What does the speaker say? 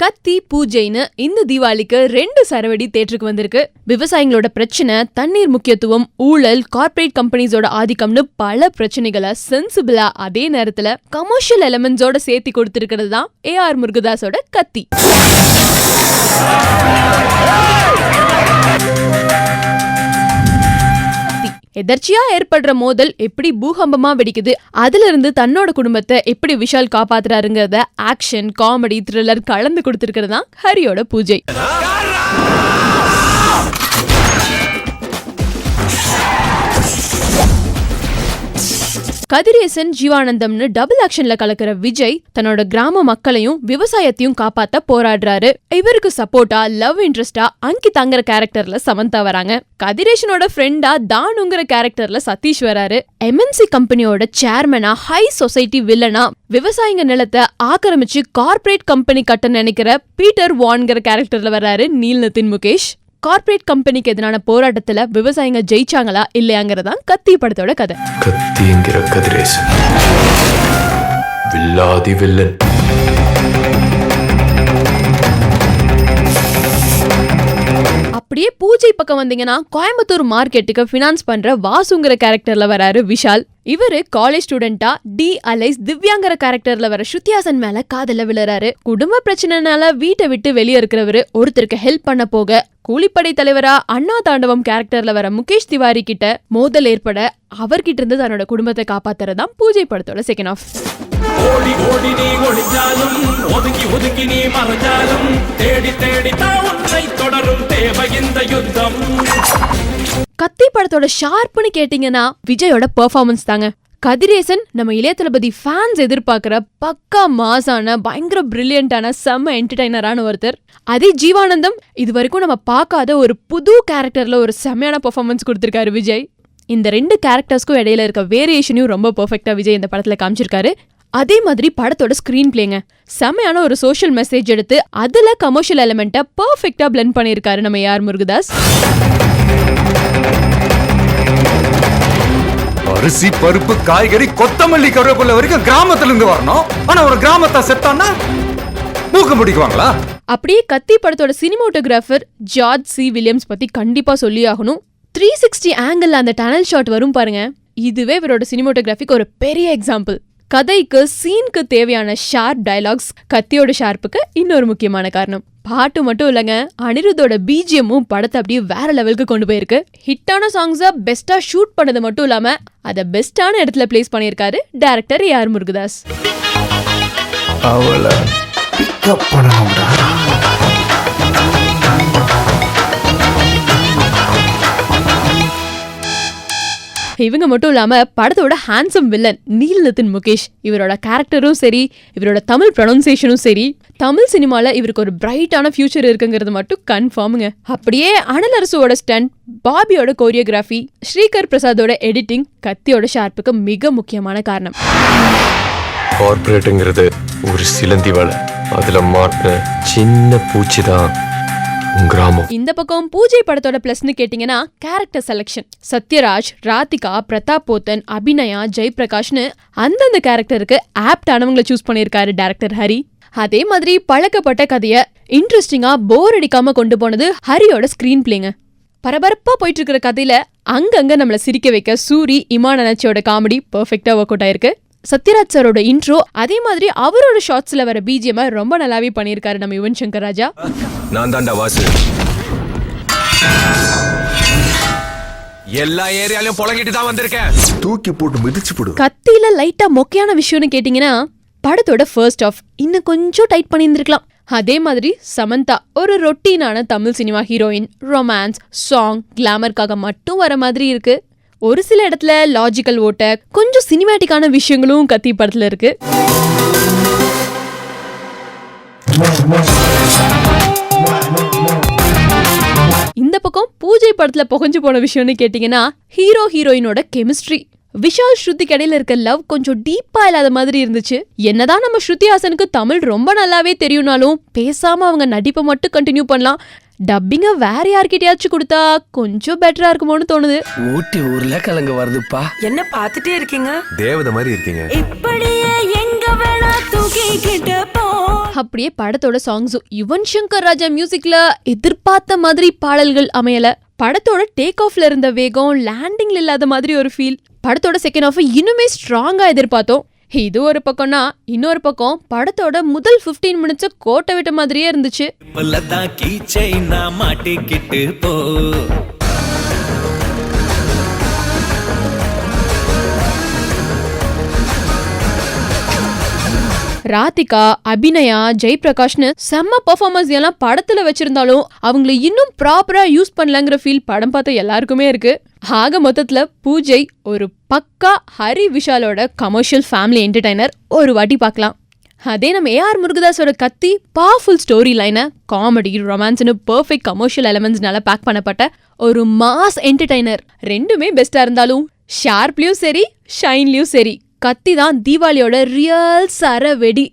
கத்தி பூஜைன்னு இந்த தீபாவளிக்கு 2 சரவடி தியேட்டருக்கு வந்திருக்கு. விவசாயிகளோட பிரச்சனை, தண்ணீர் முக்கியத்துவம், ஊழல், கார்ப்பரேட் கம்பெனிஸோட ஆதிக்கம்னு பல பிரச்சனைகளை சென்சிபிளா அதே நேரத்துல கமர்ஷியல் எலிமெண்ட்ஸோட சேர்த்து கொடுத்திருக்கிறது தான் AR முருகதாஸோட கத்தி. எதர்ச்சியா ஏற்படுற மோதல் எப்படி பூகம்பமா வெடிக்குது, அதுல இருந்து தன்னோட குடும்பத்தை எப்படி விஷால் காப்பாத்துறாருங்கிறத ஆக்ஷன், காமெடி, த்ரில்லர் கலந்து கொடுத்திருக்கிறது தான் ஹரியோட பூஜை. கதிரேசன், ஜீவானந்தம்னு டபுள் ஆக்ஷன்ல கலக்கிற விஜய் தன்னோட கிராம மக்களையும் விவசாயத்தையும் காப்பாத்த போராடுறாரு. இவருக்கு சப்போர்ட்டா லவ் இன்ட்ரெஸ்டா அங்கிதாங்கிற கேரக்டர்ல சமந்தா வராங்க. கதிரேசனோட ஃப்ரெண்டா தானுங்கிற கேரக்டர்ல சதீஷ் வராரு. MNC கம்பெனியோட சேர்மனா, ஹை சொசைட்டி வில்லனா, விவசாயிங்க நிலத்தை ஆக்கிரமிச்சு கார்ப்பரேட் கம்பெனி கட்ட நினைக்கிற பீட்டர் வான்கிற கேரக்டர்ல வராரு நீல்நிதின் முகேஷ். கார்ப்பரேட் கம்பெனிக்கு எதிரான போராட்டத்துல விவசாயிங்க ஜெயிச்சாங்களா இல்லையாங்கிறதான் கத்தி படத்தோட கதை. கத்திங்கிற கதிரேசன் வில்லாதி வில்லன். அப்படியே பூஜை பக்கம் வந்தீங்கன்னா கோயம்புத்தூர் மார்க்கெட்டுக்கு பினான்ஸ் பண்ற வாசுங்கிற கேரக்டர்ல வராரு விஷால். இவரு காலேஜ் ஸ்டூடெண்டா திவ்யாங்கிற கேரக்டர்ல வர ஸ்ருதிஹாசன் மேல காதல விழுறாரு. குடும்ப பிரச்சனைனால வீட்டை விட்டு வெளியே இருக்கிறவரு ஒருத்தருக்கு ஹெல்ப் பண்ண போக கூலிப்படை தலைவரா அண்ணா தாண்டவம் கேரக்டர்ல வர முகேஷ் திவாரி கிட்ட மோதல் ஏற்பட அவர்கிட்ட இருந்து தன்னோட குடும்பத்தை காப்பாத்துறதான் பூஜை படத்தோட செகண்ட் ஆஃப். ஓடி ஓடி நீ ஒளிஞ்சாலும் ஒதுங்கி ஒதுங்கி நீ மறைஞ்சாலும் தேடி தேடி உன்னை தொடரும் தேவை இந்த யுத்தம். கத்தி படத்தோட ஷார்ப்னு கேட்டீங்கன்னா விஜயோட பெர்ஃபார்மன்ஸ் தாங்க. கதிரேசன் நம்ம இளைய தளபதி ஃபேன்ஸ் எதிர்பார்க்கிற பக்கா மாசான பயங்கர பிரில்லியண்டான செம்ம என்டர்டைனரான ஒருத்தர். அதே ஜீவானந்தம் இது வரைக்கும் நம்ம பார்க்காத ஒரு புது கேரக்டர்ல ஒரு செம்மையான பெர்ஃபார்மன்ஸ் கொடுத்திருக்காரு விஜய். இந்த 2 கேரக்டர்ஸ்க்கும் இடையில இருக்க வேரியேஷனையும் ரொம்ப பெர்ஃபெக்ட்டா விஜய் இந்த படத்துல காமிச்சிருக்காரு. அதே மாதிரி படத்தோட ஸ்கிரீன் பிளேங்க செம்மையான ஒரு சோஷியல் மெசேஜ் எடுத்து அதுல கமர்ஷியல் எலிமெண்ட்டை பெர்ஃபெக்ட்டா பிளெண்ட் பண்ணியிருக்காரு நம்ம AR முருகதாஸ். அரிசி, பருப்பு, காய்கறி, கொத்தமல்லி, கருவேப்பிலை வரைக்கும் கிராமத்துல இருந்து வரணும். ஆனா ஒரு கிராமத்தை செத்தான்னா மூக்க முடிக்குவாங்களா? அப்படியே கத்தி படத்தோட சினிமோட்டோகிராஃபர் ஜார்ஜ் C. வில்லியம்ஸ் பத்தி கண்டிப்பா சொல்லி ஆகணும். 360 ஆங்கிள் அந்த டனல் ஷாட் வரும் பாருங்க, இதுவே இவரோட சினிமோட்டோகிராஃபிக்கு ஒரு பெரிய எக்ஸாம்பிள். கதைக்கு சீனுக்கு தேவையான ஷார்ப் டயலாக்ஸ் கத்தியோட ஷார்ப்புக்கு இன்னொரு முக்கியமான காரணம். பாட்டு மட்டும் இல்லைங்க, அனிருத்தோட BGMமும் படத்தை அப்படியே வேற லெவலுக்கு கொண்டு போயிருக்கு. ஹிட்டான சாங்ஸை பெஸ்டா ஷூட் பண்ணது மட்டும் இல்லாம அதை பெஸ்டான இடத்துல பிளேஸ் பண்ணியிருக்காரு டைரக்டர் AR முருகதாஸ். இவங்க மட்டும் இல்லாம படத்தோட ஹேண்ட்ஸம் வில்லன் நீல்நிதின் முகேஷ். இவரோட கேரக்டரும் சரி, இவரோட தமிழ் ப்ரொனன்சியேஷனும் சரி, தமிழ் சினிமால இவருக்கு ஒரு பிரைட்டான ஃபியூச்சர் இருக்குங்கிறது மட்டும் கன்ஃபார்முங்க. அப்படியே அனலரசுவோட ஸ்டண்ட், பாபியோட கோரியோகிராஃபி, ஸ்ரீகர் பிரசாதோட எடிட்டிங் கத்தியோட ஷார்ப்புக்கு மிக முக்கியமான காரணம். கார்ப்பரேட்டுங்கிறது ஒரு சிலந்தி வலை, அதுல மாட்டின சின்ன பூச்சி தான் கிராமம். இந்த பக்கம் பூஜை படத்தோட பிளஸ்னு கேட்டீங்கன்னா கேரக்டர் செலக்ஷன். சத்யராஜ், ராதிகா, பிரதாப் போத்தன், அபிநயா, ஜெயபிரகாஷ்னு அந்தந்த கேரக்டருக்கு ஆப்டானவங்களை சூஸ் பண்ணியிருக்காரு டைரக்டர் ஹரி. அதே மாதிரி பழக்கப்பட்ட கதையை இன்ட்ரெஸ்டிங்கா போர் அடிக்காம கொண்டு போனது ஹரியோட ஸ்கிரீன் பிளேங்க. பரபரப்பா போயிட்டு இருக்கிற கதையில அங்கங்க நம்மள சிரிக்க வைக்க சூரி, இமான் அனர்ச்சியோட காமெடி பெர்ஃபெக்ட்டா ஒர்க் அவுட் ஆயிருக்கு. சத்யராஜ் சாரோட இன்ட்ரோ, அதே மாதிரி அவரோட ஷார்ட்ஸ்ல வர BGM ரொம்ப நல்லாவே பண்ணியிருக்காரு நம்ம யுவன் சங்கர் ராஜா. நான் தாண்டா வாசு, எல்லா ஏரியாலயும் புலங்கிட்டு தான் வந்திருக்கேன், தூக்கி போட்டு மிதிச்சு போடு. கத்தியில லைட்டா மொக்கையான விஷயம்னு கேட்டீங்கன்னா படத்தோட ஃபர்ஸ்ட் ஆஃப் இன்னும் கொஞ்சம் டைட் பண்ணியிருந்திருக்கலாம். அதே மாதிரி சமந்தா ஒரு ரொட்டீனான Tamil cinema heroine. Romance, song, கிளாமருக்காக மட்டும் வர மாதிரி இருக்கு. ஒரு சில இடத்துல லாஜிக்கல் ஓட்ட, கொஞ்சம் சினிமேட்டிக்கான விஷயங்களும் கத்தி படத்துல இருக்கு. இந்த பக்கம் பூஜை படத்துல புகஞ்சு போன விஷயம்னு கேட்டீங்கன்னா ஹீரோ ஹீரோயினோட கெமிஸ்ட்ரி. விஷால் ஸ்ருதிக்கு இடையில இருக்க லவ் கொஞ்சம் டீப்பா இல்லாத மாதிரி இருந்துச்சு. என்னதான் நம்ம ஸ்ருதிஹாசனுக்கு தமிழ் ரொம்ப நல்லாவே தெரியும்னாலும் பேசாம அவங்க நடிப்பை மட்டும் கண்டினியூ பண்ணலாம். டப்பிங்க வேற யார்கிட்டயாச்சும் கொடுத்தா கொஞ்சம் பெட்டரா இருக்குமோன்னு தோணுது. ஊட்டி ஊர்ல கலங்க வருதுப்பா. என்ன பாத்துட்டே இருக்கீங்க? தேவதை மாதிரி இருக்கீங்க. இப்படியே எங்க வேணா தூக்கிக்கிட்டு போ. அப்படியே படத்தோட சாங்ஸும் யுவன் சங்கர் ராஜா மியூசிக்ல எதிர்பார்த்த மாதிரி பாடல்கள் அமையல. படத்தோட டேக் ஆஃப்ல இருந்த வேகம் லேண்டிங்ல இல்லாத மாதிரி ஒரு ஃபீல். படத்தோட செகண்ட் ஹாஃப் இன்னுமே ஸ்ட்ராங்கா எதிர்பார்த்தோம். இது ஒரு பக்கம்னா இன்னொரு பக்கம் படத்தோட முதல் 15 மினிட்ஸ் கோட்டை விட்ட மாதிரியே இருந்துச்சு. ராதிகா, அபிநயா, ஜெய்பிரகாஷ்னு செம்ம பெர்ஃபார்மன்ஸ் எல்லாம் படத்துல வச்சிருந்தாலும் அவங்களை இன்னும் ப்ராப்பரா யூஸ் பண்ணலங்கிற ஃபீல் படம் பார்த்த எல்லாருக்குமே இருக்கு. ஆக மொத்தத்துல பூஜை ஒரு பக்கா ஹரி விஷாலோட கமர்ஷியல் ஃபேமிலி என்டர்டைனர். ஒரு வாட்டி பார்க்கலாம். அதே நம்ம ஏஆர் முருகதாஸோட கத்தி பவர்ஃபுல் ஸ்டோரி லைனை, காமெடி, ரொமான்ஸ்னு பெர்ஃபெக்ட் கமர்ஷியல் எலிமெண்ட்ஸ்னால பேக் பண்ணப்பட்ட ஒரு மாஸ் என்டர்டைனர். ரெண்டுமே பெஸ்டா இருந்தாலும் ஷார்ப்லயும் சரி ஷைன்லயும் சரி கத்தி தான் தீபாவளியோட ரியல் சரவெடி.